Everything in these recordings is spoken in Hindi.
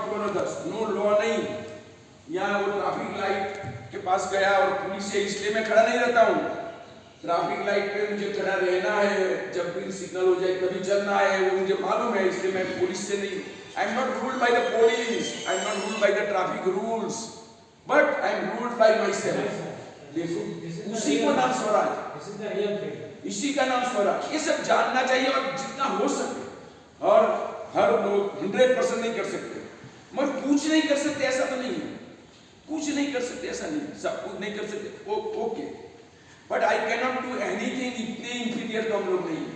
नॉट गोना दस, नो लॉ नहीं। यहाँ वो ट्रैफिक लाइट के पास गया और पुलिस है इसलिए मैं खड़ा नहीं रहता हूँ। ट्रैफिक लाइट पे मुझे खड़ा रहना है, जब भी सिग्नल हो जाए तभी चलना है, वो मुझे मालूम है, इसलिए मैं पुलिस से नहीं, I am not ruled by the police, I am not ruled by the traffic rules, but I am ruled by my self. देखो उसी को नाम स्वराज, इसी का नाम स्वराज। ये सब जानना चाहिए और जितना हो सके, और हर लोग 100% नहीं कर सकते, मगर कुछ नहीं कर सकते ऐसा तो नहीं है, कुछ नहीं कर सकते ऐसा नहीं, सब कुछ नहीं कर सकते okay, but I can not do anything. इतने इंफीरियर तो हम लोग नहीं है।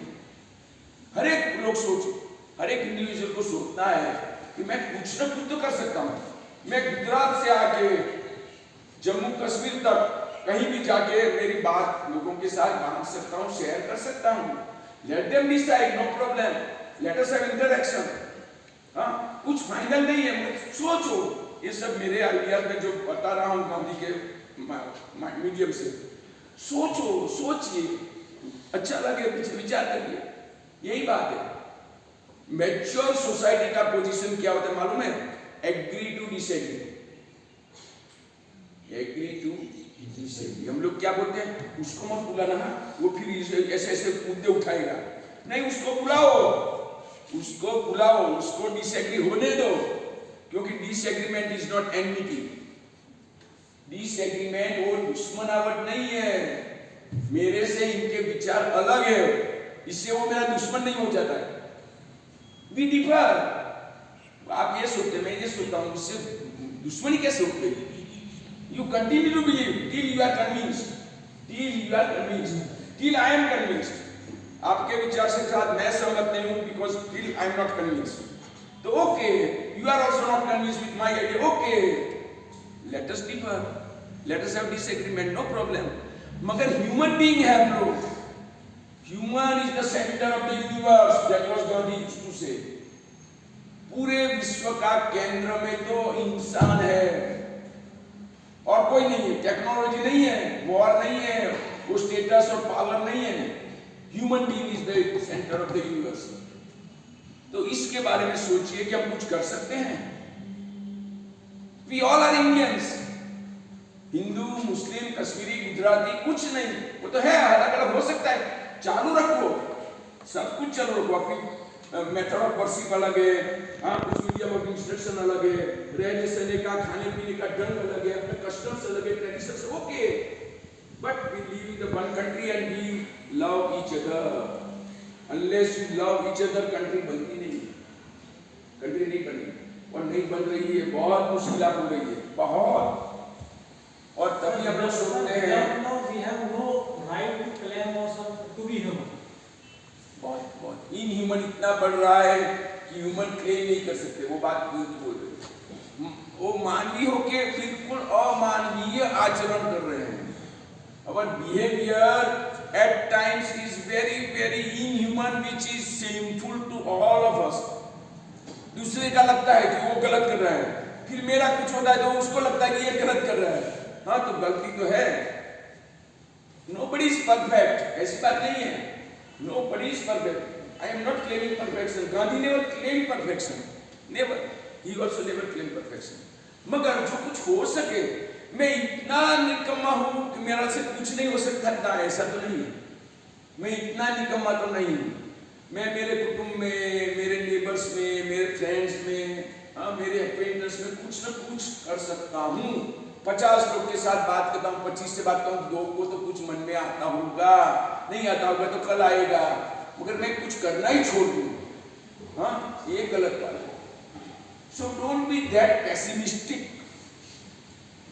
हर एक लोग सोचे, हर एक इंडिविजुअल को सोचना है कि मैं कुछ ना कुछ तो कर सकता हूँ। मैं गुजरात से आके जम्मू कश्मीर तक कहीं भी जाके मेरी बात लोगों के साथ बांट सकता हूँ, शेयर कर सकता हूँ। Let them decide, no problem, let us have interaction. हाँ, कुछ फाइनल नहीं है, सोचो। ये सब मेरे आइडियाज में जो बता रहा हूँ गांधी के मीडियम से, सोचो, सोचिए, अच्छा लगे विचार करिए, यही बात है। मैच्योर सोसाइटी का पोजीशन क्या होता है मालूम है? Agree to disagree, agree to disagree. हम लोग क्या बोलते हैं, उसको मत बुलाना, वो फिर ऐसे ऐसे मुद्दे उठाएगा, नहीं, उसको बुलाओ, उसको बुलाओ, उसको डिसएग्री होने दो, क्योंकि disagreement is not enmity. Disagreement वो दुश्मनावट नहीं है, मेरे से इनके विचार अलग है, इससे वो मेरा दुश्मन नहीं हो जाता है। We differ. आप ये सोचते, मैं ये सोचता हूँ, इससे दुश्मनी कैसे हो गई? You continue to believe till you are convinced, till you are convinced, till I am convinced. आपके विचार से साथ मैं सहमत नहीं हूँ, because till I am not convinced. तो okay, you are also not convinced with my idea. Okay, let us differ, let us have disagreement, no problem. मगर human being है हम लोग. Human is the center of the universe. That was Gandhi used to say. पूरे विश्व का केंद्र में तो इंसान है और कोई नहीं है। टेक्नोलॉजी नहीं है, वॉर नहीं है, वो स्टेटस और पावर नहीं है। Human being is the centre of the universe. तो इसके बारे में सोचिए कि हम कुछ कर सकते हैं। We all are Indians, Hindu, Muslim, Kashmiri, Gujarati, कुछ नहीं, वो तो है, अलग अलग हो सकता है, चालू रखो, सब कुछ चालू रखो। अपनी मेथड ऑफ वर्शिप अलग है, हाँ, कुछ मीडियम ऑफ इंस्ट्रक्शन अलग है, रहने सहने का, खाने पीने का ढंग अलग है, अपने कस्टम्स अलग है, traditions, okay, but we live in the one country and we love each other. Unless you love each other, country बनती नहीं, कंट्री नहीं बनी, और नहीं बन रही है, बहुत मुश्किलात हो रही है, बहुत। और तभी हम लोग सोचते हैं we have no right to claim ourselves to be human. बहुत इनह्यूमन इतना बढ़ रहा है कि ह्यूमन क्लेम नहीं कर सकते। वो बात बोल रहे, वो मानवीय होके बिल्कुल अमानवीय आचरण कर रहे हैं। Our behavior at times is very very inhuman, which is shameful to all of us. दूसरे का लगता है कि वो गलत कर रहा है, फिर मेरा कुछ होता है तो उसको लगता है कि ये गलत कर रहा है। हाँ, तो गलती तो है। Nobody is perfect, ऐसी बात नहीं है। Nobody is perfect. I am not claiming perfection. Gandhi never claimed perfection. Never. He also never claimed perfection. मगर जो कुछ हो सके, मैं इतना निकम्मा हूँ कि मेरा से कुछ नहीं हो सकता था, ऐसा तो नहीं है। मैं इतना निकम्मा तो नहीं हूँ। मैं मेरे कुटुंब में, मेरे नेबर्स में, मेरे फ्रेंड्स में, हाँ, मेरे अक्वेंटेंस में कुछ न कुछ कर सकता हूँ। 50 लोग के साथ बात करता हूँ, 25 से बात करता हूँ, 2 को तो कुछ मन में आता होगा, नहीं आता होगा तो कल आएगा, मगर मैं कुछ करना ही छोड़ दूँ, हाँ, ये गलत बात है। So don't be that pessimistic.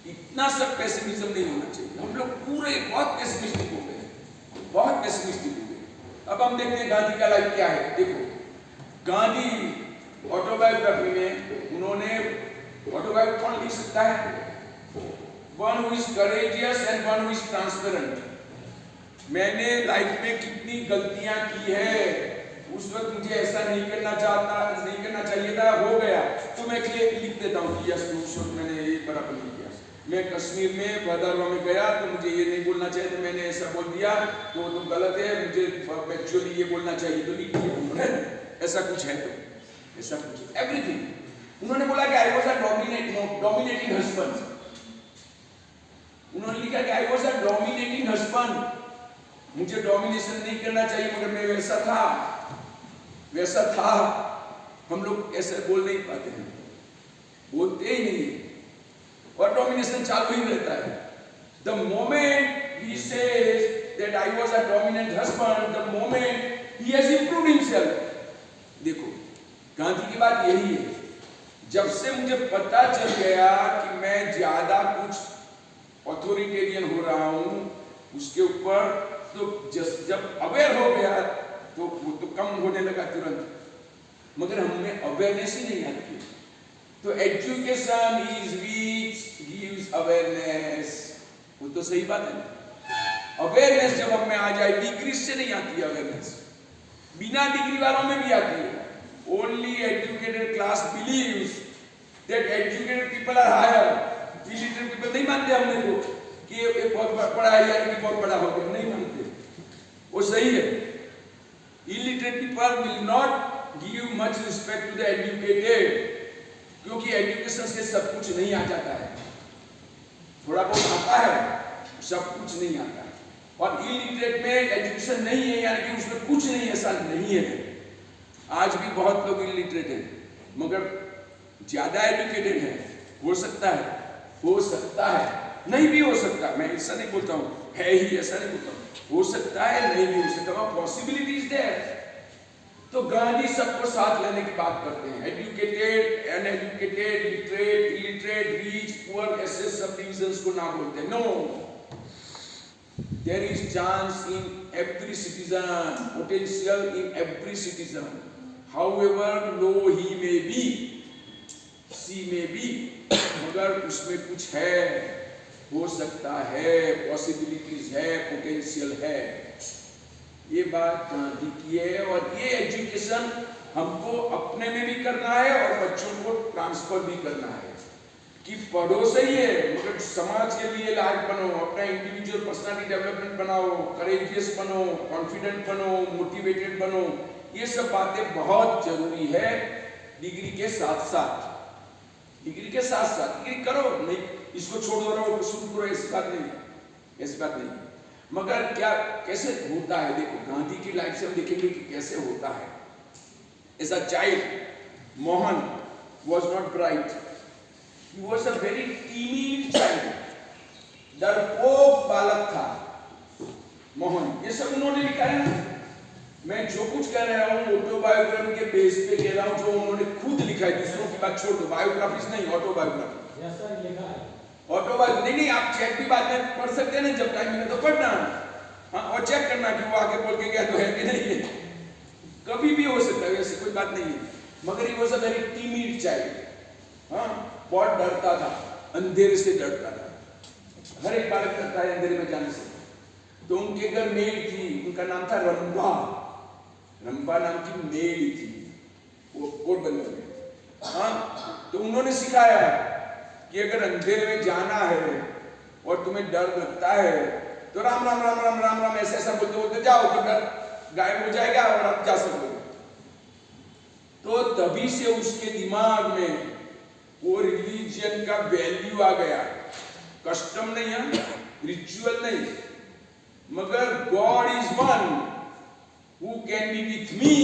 इतना सब पेसिमिज्म नहीं होना चाहिए। हम लोग पूरे बहुत पेसिमिस्टिक हो गए, बहुत पेसिमिस्टिक हो गए। अब हम देखते हैं गांधी का लाइफ क्या है। देखो, गांधी ऑटोबायोग्राफी में उन्होंने, ऑटोबायोग्राफी कौन लिख सकता है? One who is courageous and one who is transparent. मैंने लाइफ में कितनी गलतियां की है, उस वक्त मुझे ऐसा नहीं करना चाहिए था, हो गया, तो मैं लिख देता हूँ कि यस, मैंने ये बराबर नहीं किया। मैं कश्मीर में भदरवा में गया तो मुझे ये नहीं बोलना चाहिए, तो मैंने ऐसा बोल दिया, तो गलत है, मुझे एक्चुअली ये बोलना चाहिए, तो लिख दिया। ऐसा कुछ है, तो ऐसा कुछ एवरीथिंग उन्होंने बोला कि I was a dominating husband. उन्होंने लिखा कि I was a dominating husband, मुझे डोमिनेशन नहीं करना चाहिए, मगर मैं वैसा था। हम लोग ऐसे बोल नहीं पाते हैं, बोलते ही नहीं, और डोमिनेशन चालू ही रहता है। The moment he says that I was a dominant husband, the moment he has improved himself। देखो, गांधी की बात यही है, जब से मुझे पता चल गया कि मैं ज्यादा कुछ ऑथोरिटेरियन हो रहा हूं उसके ऊपर, तो जब अवेयर हो गया तो वो तो कम होने लगा तुरंत, मगर हमें अवेयरनेस ही नहीं आती है। तो education is which gives awareness, वो तो सही बात है। अवेयरनेस जब हमें आ जाए, डिग्री से नहीं आती है अवेयरनेस, बिना डिग्री वालों में भी आती है। Only educated class believes that educated people are higher, illiterate people नहीं मानते हमने को कि ये बहुत बड़ा है यानी कि बहुत बड़ा हो गया, नहीं मानते, वो सही है। Illiterate people will not give much respect to the educated, क्योंकि एजुकेशन से सब कुछ नहीं आ जाता है, थोड़ा बहुत आता है, सब कुछ नहीं आता है। और इलिटरेट में एजुकेशन नहीं है यानी कि उसमें कुछ नहीं, ऐसा नहीं है। आज भी बहुत लोग इलिटरेट हैं, मगर ज्यादा एजुकेटेड हैं। हो सकता है, नहीं भी हो सकता, मैं ऐसा नहीं बोलता हूँ है ही, ऐसा नहीं बोलता हूँ, हो सकता है, नहीं भी हो सकता, पॉसिबिलिटीज देयर। तो गांधी सबको साथ लेने की बात करते हैं, educated, uneducated, literate, illiterate, rich, poor, ऐसे सब डिविजन्स को ना बोलते हैं। No, there is chance in every citizen, potential in every citizen, however low he may be, she may be, मगर उसमें कुछ है, हो सकता है, पॉसिबिलिटीज है, पोटेंशियल है। ये बात गांधी की है, और ये एजुकेशन हमको अपने में भी करना है और बच्चों को ट्रांसफर भी करना है कि पढ़ो सही है, मगर समाज के लिए लायक बनो, अपना इंडिविजुअल पर्सनालिटी डेवलपमेंट बनाओ, करेजियस बनो, कॉन्फिडेंट बनो, मोटिवेटेड बनो। ये सब बातें बहुत जरूरी है। डिग्री के साथ साथ डिग्री करो, नहीं इसको छोड़ दो, शुरू करो, ऐसी बात नहीं। मगर क्या कैसे होता है, देखो गांधी की लाइफ से हम देखेंगे कि कैसे होता है। As a child Mohan was not bright, he was a very timid child, डरपोक बालक था मोहन। ये सब उन्होंने लिखा है ना, मैं जो कुछ कह रहा हूँ ऑटोबायोग्राफी के बेस पे कह रहा हूँ, जो उन्होंने खुद लिखा है, दूसरों की बात छोड़ दो, बायोग्राफीज नहीं, ऑटोबायोग्राफी। यस सर, लिखा है ऑटोबायोग्राफी। नहीं, आप चेक भी बाद में पढ़ सकते हैं ना, जब टाइम मिले तो पढ़ना, हाँ, और चेक करना कि वो आगे बोल के गया तो है कि नहीं है, कभी भी हो सकता है, ऐसी कोई बात नहीं है। मगर he was a very timid child, हाँ, बहुत डरता था, अंधेरे से डरता था, हर एक बालक डरता है अंधेरे में जाने से। तो उनके घर मेल थी, उनका नाम था रंभा नाम की मेल थी, वो पोरबंदर में, हाँ। तो उन्होंने सिखाया कि अगर अंधेरे में जाना है और तुम्हें डर लगता है तो राम राम राम राम राम राम ऐसा बोलते बोलते जाओ, तो डर गायब हो जाएगा और आप जा सकोगे। तो तभी से उसके दिमाग में वो रिलीजियन का वैल्यू आ गया, कस्टम नहीं है, रिचुअल नहीं, मगर God is one who can be with me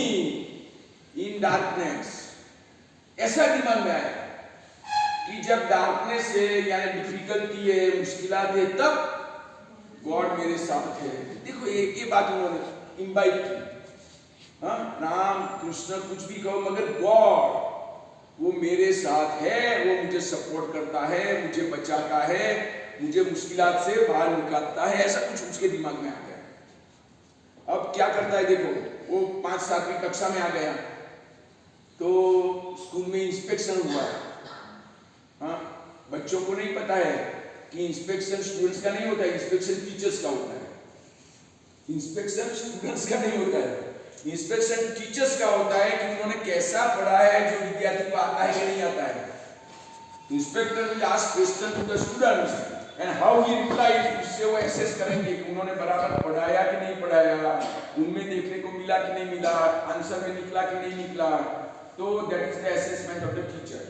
in darkness. ऐसा दिमाग में आया कि जब डार्कनेस है यानी डिफिकल्टी है, मुश्किलात है, तब गॉड मेरे साथ है। देखो ये बात उन्होंने इम्बाइब की, हाँ, राम कृष्ण कुछ भी कहो, मगर गॉड वो मेरे साथ है, वो मुझे सपोर्ट करता है, मुझे बचाता है, मुझे मुश्किलात से बाहर निकालता है, ऐसा कुछ उसके दिमाग में आ गया। अब क्या करता है, देखो वो 5-7वीं कक्षा में आ गया तो स्कूल में इंस्पेक्शन हुआ, हाँ, बच्चों को नहीं पता है कि इंस्पेक्शन स्टूडेंट्स का नहीं होता है, इंस्पेक्शन टीचर्स का होता है। इंस्पेक्शन स्टूडेंट्स का नहीं होता है, इंस्पेक्शन टीचर्स का होता है कि उन्होंने कैसा पढ़ा है, जो विद्यार्थी को आता है कि नहीं आता है। Inspector will ask question to the students and how he replies, उससे वो एसेस करेंगे कि उन्होंने बराबर पढ़ाया कि नहीं पढ़ाया, उनमें देखने को मिला कि नहीं मिला, आंसर में निकला कि नहीं निकला। तो that is the assessment of the teacher.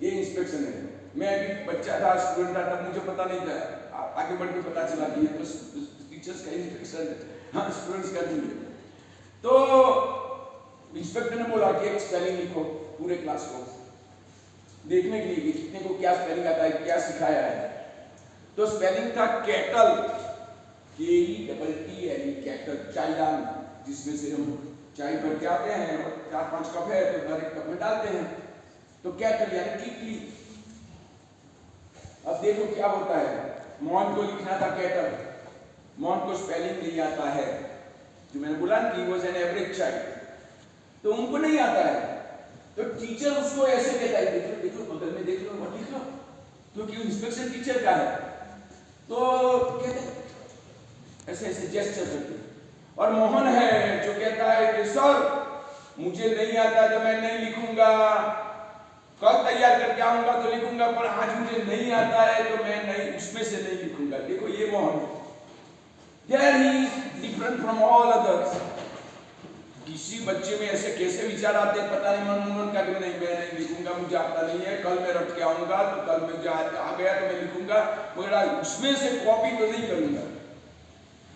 ये इंस्पेक्शन है। मैं अभी बच्चा था, स्टूडेंट था, तब मुझे पता नहीं था, आगे बढ़ के पता चला कि ये तो टीचर्स का इंस्पेक्शन है, हाँ स्टूडेंट्स का नहीं है। तो इंस्पेक्टर ने बोला कि एक स्पेलिंग लिखो पूरे क्लास को, देखने के लिए कि कितने को क्या स्पेलिंग आता है, क्या सिखाया है। तो स्पेलिंग था कैटल, KETTL, कैटल, चायदान, जिसमें से हम चाय भर के आते हैं और 4-5 कप है तो हर एक कप में डालते हैं, तो कैटल यानी किटली। अब देखो क्या होता है, मोहन को लिखना था कैटल, मोहन को स्पेलिंग नहीं आता है, जो मैंने बोला कि he was an average child, तो उनको नहीं आता है, तो टीचर उसको ऐसे कहता है, देखो देखो बगल में देख लो और लिख लो, क्योंकि इंस्पेक्शन टीचर का है। तो कहते ऐसे ऐसे जेस्चर करते, और मोहन है जो कहता है कि सर मुझे नहीं आता, जब मैं नहीं लिखूंगा, कल तैयार करके आऊंगा तो लिखूंगा, पर आज मुझे नहीं आता है तो मैं नहीं, उसमें से नहीं लिखूंगा। देखो ये मोहन है, There he is different from all others। किसी बच्चे में ऐसे कैसे विचार आते हैं पता नहीं, मन का कि नहीं मैं नहीं लिखूंगा, मुझे आता नहीं है, कल मैं रट के आऊंगा, तो कल मैं आ गया तो मैं लिखूंगा, मगर उसमें से कॉपी तो नहीं करूंगा।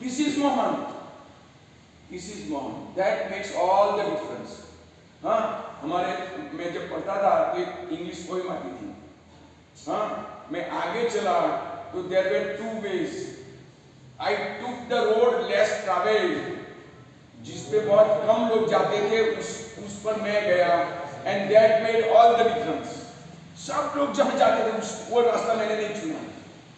This is Mohan, this is Mohan, that makes all the difference। हाँ, हमारे मैं जब पढ़ता था तो एक इंग्लिश पोएम आती थी, हाँ, मैं आगे चला तो there were 2 ways, I took the road less traveled, जिस पे बहुत कम लोग जाते थे उस पर मैं गया, and that made all the difference। सब लोग जहाँ जाते थे वो रास्ता मैंने नहीं चुना,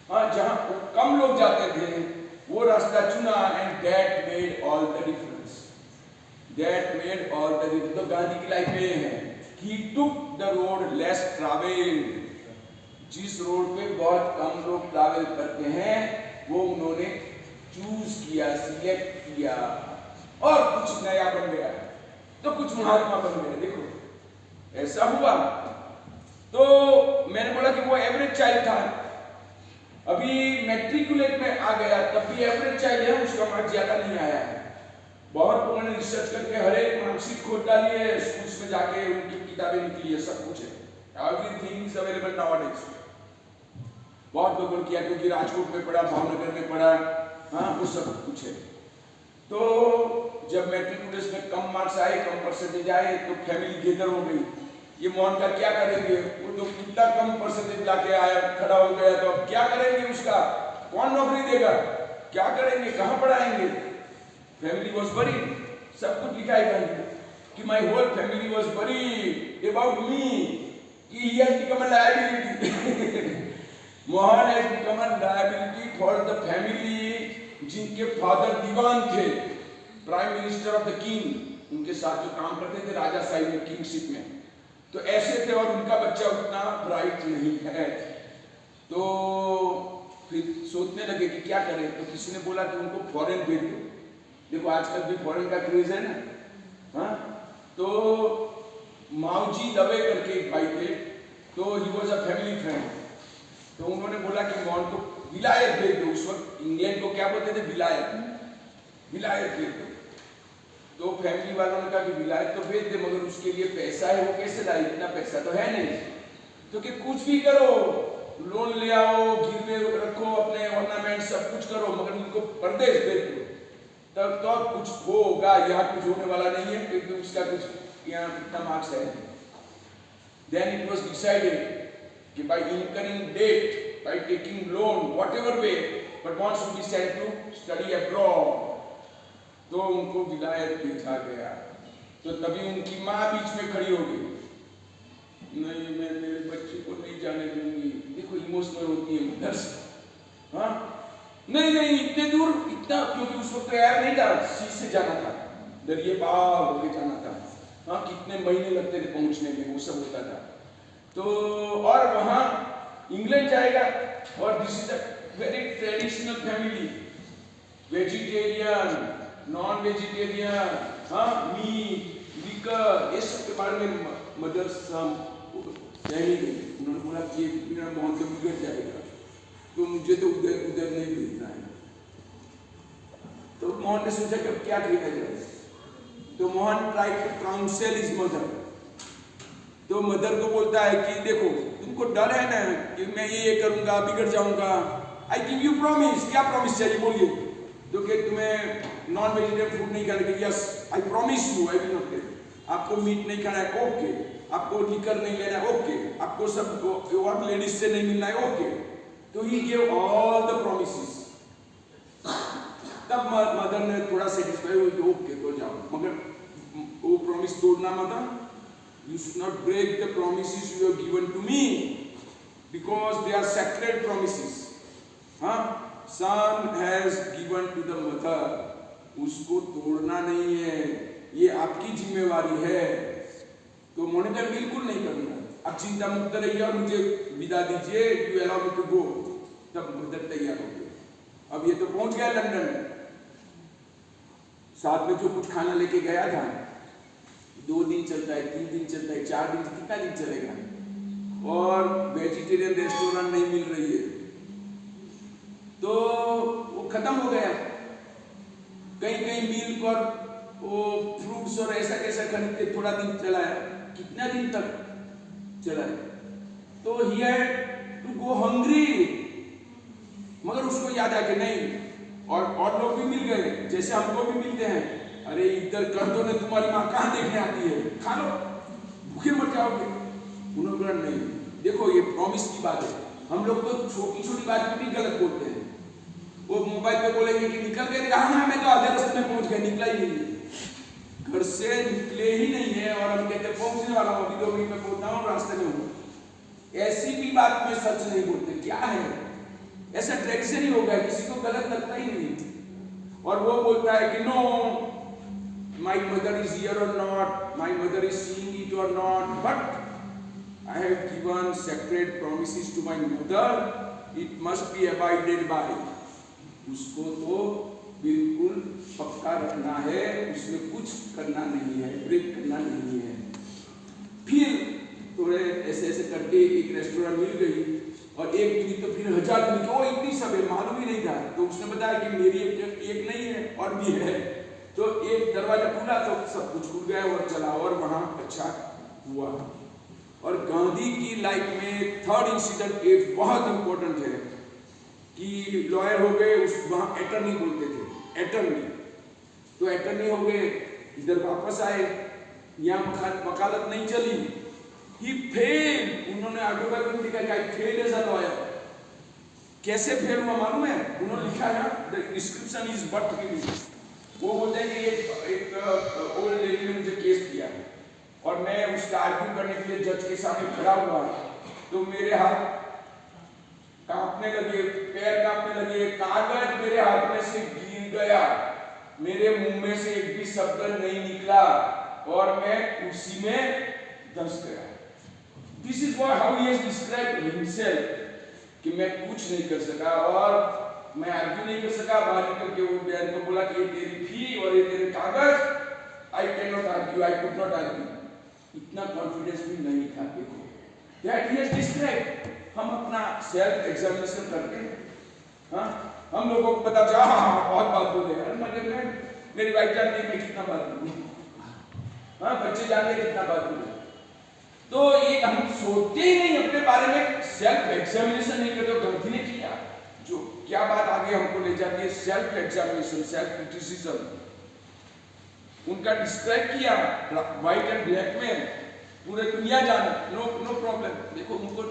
हाँ, जहाँ कम लोग जाते थे वो रास्ता चुना, and that made all the difference। That made all the difference। तो गांधी की लाइफ में ये है, he took the road less traveled, जिस रोड पे बहुत कम लोग ट्रैवल करते हैं वो उन्होंने चूज किया, सिलेक्ट किया, और कुछ नया बन गया, तो कुछ महात्मा बन गए। देखो ऐसा हुआ। तो मैंने बोला कि वो एवरेज चाइल्ड था, अभी मैट्रिकुलेट में आ गया, तब भी एवरेज चाइल्ड है, उसका मार्क्स ज्यादा नहीं आया है। बहुत उन्होंने रिसर्च करके हर एक मार्कशीट खोद डाली है, स्कूल्स में जाके उनकी किताबें निकली है, सब कुछ है, एवरीथिंग इज अवेलेबल नाउअडेज। बहुत लोगों ने किया, क्योंकि राजकोट में पढ़ा, भावनगर में पढ़ा, हाँ, वो सब कुछ है। तो जब मैट्रिकुलेशन में कम मार्क्स आए, कम परसेंटेज आए, तो फैमिली गेदर हो गई, ये मोहन का क्या करेंगे, वो तो कितना कम परसेंटेज लाके आया, खड़ा हो गया, तो अब क्या करेंगे, उसका कौन नौकरी देगा, क्या करेंगे, कहाँ पढ़ाएंगे। फैमिली वॉज वरीड, सब कुछ लिखा है कि my whole family was worried about me, कि he has become a liability. Mohan has become a liability for the family, जिनके फादर दीवान थे, prime minister of the king, उनके साथ जो काम करते थे राजा साहिब में, किंगशिप में, तो ऐसे थे, और उनका बच्चा उतना ब्राइट नहीं है। तो फिर सोचने लगे कि क्या करें, तो किसी ने बोला कि उनको फॉरेन भेज दो। देखो आजकल भी फॉरेन का क्रेज है ना, हाँ, तो माऊजी दवे करके एक भाई थे, तो he was a family friend, तो उन्होंने बोला कि मोहन को विलायत भेज दो। उस वक्त इंग्लैंड को क्या बोलते थे, विलायत, विलायत भेज दो। तो फैमिली वालों ने कहा कि विलायत तो भेज दे, मगर उसके लिए पैसा है, वो कैसे लाए, इतना पैसा तो है नहीं, तो कि कुछ भी करो, लोन ले आओ, गिरवे रखो, अपने ऑर्नामेंट सब कुछ करो, मगर उनको परदेश भेज दो, तब तो कुछ होगा, यहाँ कुछ होने वाला नहीं है, क्योंकि उसका कुछ यहाँ कितना मार्क्स है। Then it was decided कि by incurring debt, by taking loan, whatever way, but wants to be sent to study abroad, तो उनको विलायत भेजा गया। तो तभी उनकी माँ बीच में खड़ी हो गई, नहीं मैं मेरे बच्चे को नहीं जाने दूंगी। देखो इमोशनल होती है मदर्स, हाँ, नहीं नहीं इतने दूर, इतना, क्योंकि उस वक्त एयर नहीं था, सी से जाना था, दरिये पार होके जाना था, हाँ, कितने महीने लगते थे पहुंचने में, वो सब होता था। तो और वहाँ इंग्लैंड जाएगा, और this is a very traditional family, vegetarian, non vegetarian, हाँ, मीट, लिकर, ये सब के बारे में मदर्स सहनी गई। उन्होंने बोला कि मेरा मोहन तो बिगड़ जाएगा, तो मुझे तो उधर उधर नहीं भेजना है। तो मोहन ने सोचा कि अब क्या किया जाए, तो Mohan try to counsel his mother. तो तो मदर को बोलता है कि देखो तुमको डर है ना कि मैं ये करूंगा, बिगड़ जाऊंगा, आई गिव यू प्रॉमिस। क्या प्रॉमिस चाहिए बोलिए? तो कि तुम्हें नॉन वेजिटेरियन फूड नहीं खाने के, yes I promise you I will not take. आपको मीट नहीं खाना है, ओके। आपको लिकर नहीं लेना है, ओके। आपको सबको और लेडीज से नहीं मिलना है, ओके। तो he gave all the promises. तब मदर ने थोड़ा सेटिस्फाई हुई कि ओके तो जाओ, मगर वो प्रॉमिस तोड़ना मत। You should not break the promises you have given to me because they are sacred promises. हाँ, son has given to the mother, उसको तोड़ना नहीं है, ये आपकी जिम्मेवारी है। तो मोनिका बिल्कुल नहीं करूँगा, अब चिंता मुक्त रहिए और मुझे विदा दीजिए, you allow me to go। तब मदर तैयार हो गए। अब ये तो पहुंच गया लंदन, साथ में जो कुछ खाना लेके गया था, 2 दिन चलता है, 3 दिन चलता है, 4 दिन, कितना दिन चलेगा? और वेजिटेरियन रेस्टोरेंट नहीं मिल रही है, तो वो खत्म हो गया। कहीं कहीं मिल्क और वो फ्रूट्स और ऐसा कैसा खरीद के थोड़ा दिन चलाया, कितना दिन तक चलाया? तो he had to go hungry. मगर उसको याद आया कि नहीं, और लोग भी मिल गए, जैसे हमको भी मिलते हैं, अरे इधर कर दो ना, तुम्हारी माँ कहाँ देखने आती है, खा लो, भूखे मर जाओगे। उन्होंने बोला नहीं, देखो ये प्रॉमिस की बात है, हम लोग तो छोटी छोटी बात पे भी गलत बोलते हैं। वो मोबाइल पे बोलेंगे कि निकल गए, हाँ मैं तो आधे रास्ते में पहुंच गया, निकला ही नहीं है, घर से निकले ही नहीं है, और हम कहते पहुंचने वाला हूँ, अभी 2 मिनट में पहुंचना हूँ, रास्ते में हूँ। ऐसी भी बात में सच नहीं बोलते, क्या है, ऐसा ट्रेडिशन ही हो गया, किसी को गलत लगता ही नहीं। और वो बोलता है कि no, my mother is here or not, my mother is seeing it or not, but I have given sacred promises to my mother, it must be abided by। उसको तो बिल्कुल पक्का रखना है, उसमें कुछ करना नहीं है, ब्रेक करना नहीं है। फिर थोड़े ऐसे ऐसे करके एक रेस्टोरेंट मिल गई, और एक मिली तो फिर 1000 मिली, ओ इतनी सब है, मालूम ही नहीं था। तो उसने बताया कि मेरी एक नहीं है और भी है। तो एक दरवाजा खुला तो सब कुछ खुल गया और चला, और वहां अच्छा हुआ। और गांधी की लाइफ में 3rd इंसिडेंट एक बहुत इंपॉर्टेंट है कि लॉयर हो गए, उस वहां अटर्नी बोलते थे, अटर्नी। तो अटर्नी हो गए, इधर वापस आए, यहाँ वकालत नहीं चली, ही फेल। उन्होंने ऑटोबायोग्राफी में लिखा कि आई फेल एज अ लॉयर। कैसे फेल हुआ मालूम है? उन्होंने लिखा है, the description is but giving. वो बोलते हैं कि एक ओल्ड लेडी ने मुझे केस किया, और मैं उसका आर्ग्यू करने के लिए जज के सामने खड़ा हुआ, तो मेरे हाथ कांपने लगे, पैर कांपने लगे, कागज मेरे हाथ में से गिर गया, मेरे मुंह में से एक भी शब्द नहीं निकला, और मैं कुर्सी में धंस गया। This is how he has described himself, कि मैं कुछ नहीं कर सका, और मैं आर्ग्यू नहीं कर सका। बाहर निकल के वो बयान को बोला कि ये तेरी फी और ये तेरे कागज, I can not argue, I could not argue. इतना कॉन्फिडेंस भी नहीं था। देखो दैट ही हैज डिस्क्राइब्ड। हम अपना सेल्फ एग्जामिनेशन करते हैं, हाँ, हम लोगों को पता चला हाँ बहुत बात बोले यार, मतलब मेरी वाइफ जानती है मैं कितना बात बोलूं, हाँ, बच्चे जानते हैं कितना बात बोलूं। तो ये हम सोचते ही नहीं अपने बारे में, सेल्फ एग्जामिनेशन नहीं करते। गांधी ने किया, जो क्या बात आगे हमको ले जाती है, सेल्फ एग्जामिनेशन, सेल्फ क्रिटिसिज्म। उनका डिस्क्राइब किया व्हाइट एंड ब्लैक में, पूरे दुनिया जाने, नो प्रॉब्लम। देखो उनको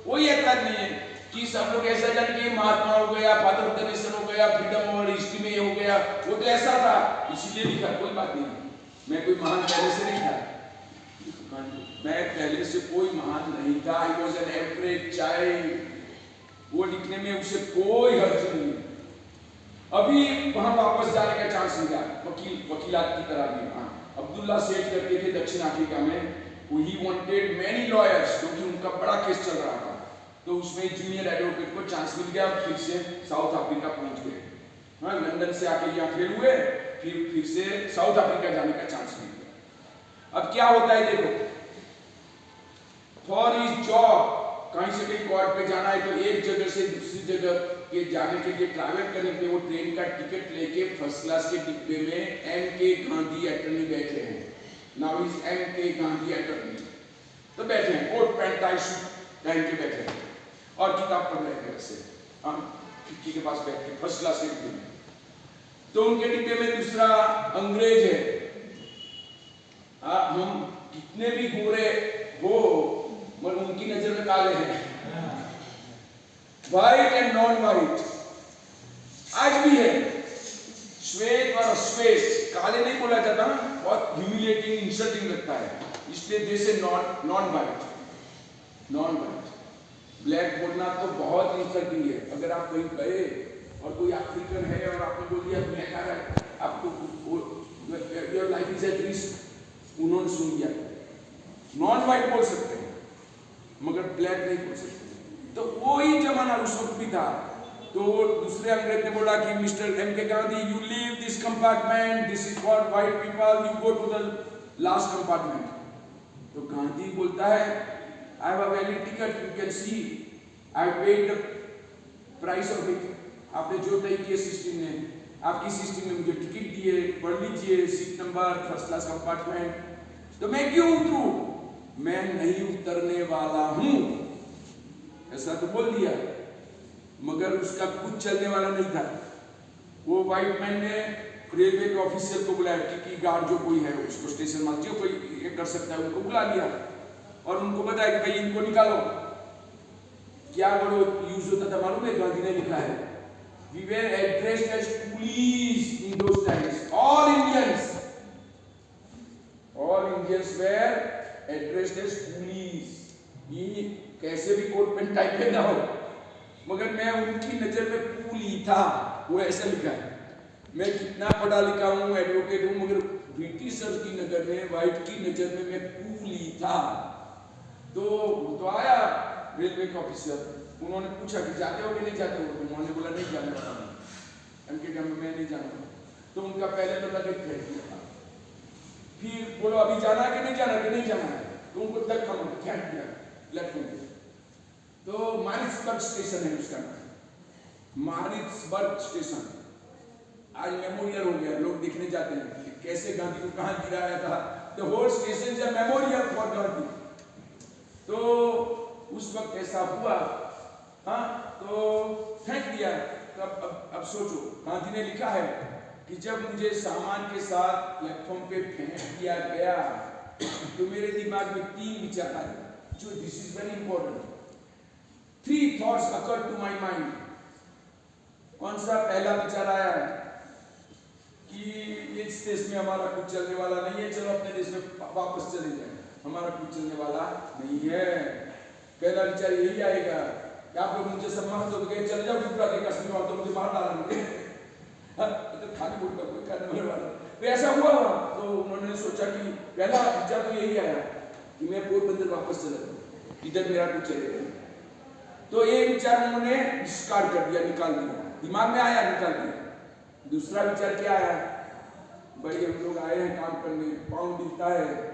कोई एतराज नहीं है कि सब लोग ऐसा जान के महात्मा हो गया, फादर ऑफ द नेशन हो गया, फ्रीडम और हिस्ट्री में हो गया, वो तो ऐसा था इसीलिए लिखा, कोई बात नहीं। मैं कोई महान पहले से नहीं था, मैं पहले से कोई महान नहीं था, I was an average child. वो लिखने में उसे कोई हर्ज नहीं। अभी वहां वापस जाने का चांस मिला, वकीलात की तरह भी। हाँ, अब्दुल्ला सेठ करके थे दक्षिण अफ्रीका में, ही वांटेड मेनी लॉयर्स, क्योंकि उनका बड़ा केस चल रहा था, तो उसमें जूनियर एडवोकेट को चांस मिल गया, फिर से साउथ अफ्रीका पहुंच गए। हाँ, लंदन से आके यहाँ फेल हुए, फिर से साउथ अफ्रीका जाने का चांस मिल गया। अब क्या होता है देखो, फॉर हिज जॉब, कहीं से कहीं कोर्ट पे जाना है, तो एक जगह से दूसरी जगह के जाने के लिए ट्रैवल करने के लिए वो ट्रेन का टिकट लेके फर्स्ट क्लास के डिब्बे में M.K. गांधी अटर्नी बैठे हैं। Now is M.K. Gandhi attorney. तो बैठे हैं, कोट पैंट टाई सूट पहन के बैठे हैं और किताब पढ़ रहे हैं ऐसे, हाँ, खिड़की के पास बैठ के फर्स्ट क्लास के डिब्बे में। तो उनके डिब्बे में दूसरा अंग्रेज है। हम कितने भी गोरे हो मगर उनकी नजर में काले हैं, व्हाइट एंड नॉन व्हाइट आज भी है, श्वेत और अश्वेत, काले नहीं बोला जाता, बहुत ह्यूमिलेटिंग इंसल्टिंग लगता है, इसलिए जैसे नॉन व्हाइट ब्लैक बोलना तो बहुत इंसल्टिंग है। अगर आप कहीं गए और कोई अफ्रीकन है और आपने बोल दिया ब्लैक आ रहा है, आपको your life is at risk, उन्होंने सुन लिया। नॉन व्हाइट बोल सकते हैं मगर ब्लैक नहीं बोल सकते। तो वही जमाना उस वक्त भी था। तो दूसरे अंग्रेज ने बोला कि Mister M K Gandhi, you leave this compartment, this is for white people, you go to the last compartment. तो गांधी बोलता है, I have a valid ticket, you can see, I paid the price of it. आपने जो तय किया सिस्टम ने, आपकी सिस्टम ने मुझे टिकट दिए, पढ़ लीजिए, seat number first class compartment, तो मैं क्यों उतरूं? मैं नहीं उतरने वाला हूं, ऐसा तो बोल दिया, मगर उसका कुछ चलने वाला नहीं था। वो व्हाइट मैन ने रेलवे के ऑफिसर को बुलाया, टिकट गार्ड जो कोई है उसको, स्टेशन मास्टर जो कोई ये कर सकता है, उनको बुला लिया और उनको बताया कि भाई इनको निकालो। क्या बड़ो यूज होता था मालूम है? गांधी ने लिखा है, we were addressed as police in those times, all Indians were addressed as police. ये कैसे भी कोट पैंट टाइप में ना हो, मगर मैं उनकी नजर में कूल ही था, वो ऐसा लिखा है। मैं कितना पढ़ा लिखा हूँ, एडवोकेट हूँ, मगर ब्रिटिशर की नजर में, व्हाइट की नजर में मैं कूल ही था। तो आया रेलवे का ऑफिसर, उन्होंने पूछा कि जाते हो कि नहीं जाते हो? तो उन्होंने बोला नहीं जाने वाला हूँ, एमके कैंप में मैं नहीं जाना। तो उनका पहले तो लगेज फेंक दिया था, फिर बोलो अभी जाना है कि नहीं जाना, कि नहीं जाना है, तो उनको धक्का मार फेंक दिया प्लेटफॉर्म पे। तो मारिट्सबर्ग स्टेशन है उसका नाम, मारिट्सबर्ग स्टेशन आज मेमोरियल हो गया, लोग देखने जाते हैं कि कैसे गांधी को कहां गिराया था। The whole station is a memorial for Gandhi. तो उस वक्त ऐसा हुआ, हाँ, तो फेंक दिया। तो अब सोचो, गांधी ने लिखा है कि जब मुझे सामान के साथ प्लेटफॉर्म पे फेंक दिया गया तो मेरे दिमाग में 3 विचार आए, जो this is very important. 3 thoughts occurred to my mind. कौन सा पहला विचार आया कि इस देश में हमारा कुछ चलने वाला नहीं है, चलो अपने देश में वापस चले जाएं, हमारा कुछ चलने वाला नहीं है। पहला विचार यही आएगा कि आप लोग मुझे सम्मान तो गए, चले जाओ दूसरा के कश्मीर वाला, तो मुझे मार डालेंगे, तो खाली बोलता कोई करने वाला। तो ऐसा हुआ। तो उन्होंने सोचा कि पहला विचार तो यही आया कि मैं पोरबंदर वापस चला जाऊं, इधर मेरा कुछ चलेगा। तो ये विचार उन्होंने डिस्कार्ड कर दिया, निकाल दिया, दिमाग में आया निकाल दिया। दूसरा विचार क्या आया, भाई हम लोग आए हैं काम करने, पाउंड मिलता है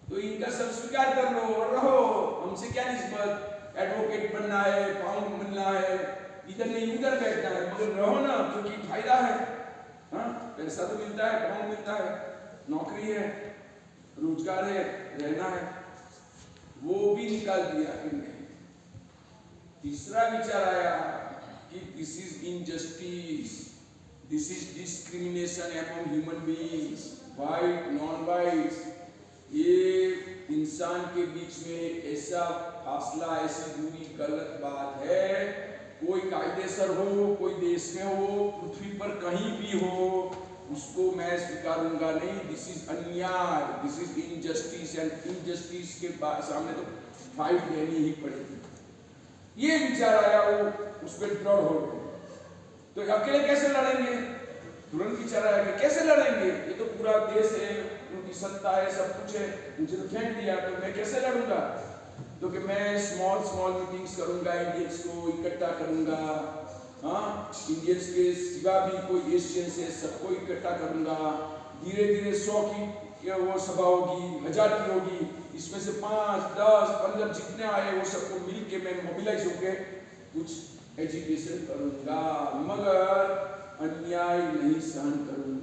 तो इनका सब स्वीकार कर लो और रहो, हमसे क्या निस्बत, एडवोकेट बनना है, पाउंड मिलना है, इधर नहीं उधर बैठना है, मगर रहो ना, क्योंकि फायदा है, हाँ, पैसा तो मिलता है, पाउंड मिलता है, नौकरी है, रोजगार है, रहना है, वो भी निकाल दिया इनने। तीसरा विचार आया कि this is injustice, this is discrimination among human beings, white non white. ये इंसान के बीच में ऐसा फासला, ऐसी दूरी गलत बात है। कोई कायदेसर हो, कोई देश में हो, पृथ्वी पर कहीं भी हो, उसको मैं स्वीकारूंगा नहीं। दिस इज अन्याय, this is injustice, and injustice के सामने तो फाइट देनी ही पड़ेगी। ये विचार आया, वो उस पर दृढ़ हो गए। तो अकेले कैसे लड़ेंगे? तुरंत विचार आया कि कैसे लड़ेंगे, ये तो पूरा देश है, उनकी सत्ता है, सब कुछ है, मुझे तो फेंक दिया, तो मैं कैसे लड़ूंगा? तो कि मैं स्मॉल मीटिंग्स करूंगा, इंडियंस को इकट्ठा करूंगा, हाँ, इंडियंस के सिवा भी कोई एशियंस है, सबको इकट्ठा करूंगा। धीरे धीरे 100 की वो सभा होगी, 1000 की होगी, इसमें से 5, 10, 15 जितने आए वो सबको मिल के मैं मोबिलाइज होके कुछ एजुकेशन करूंगा, मगर अन्याय नहीं सहन करूंगा।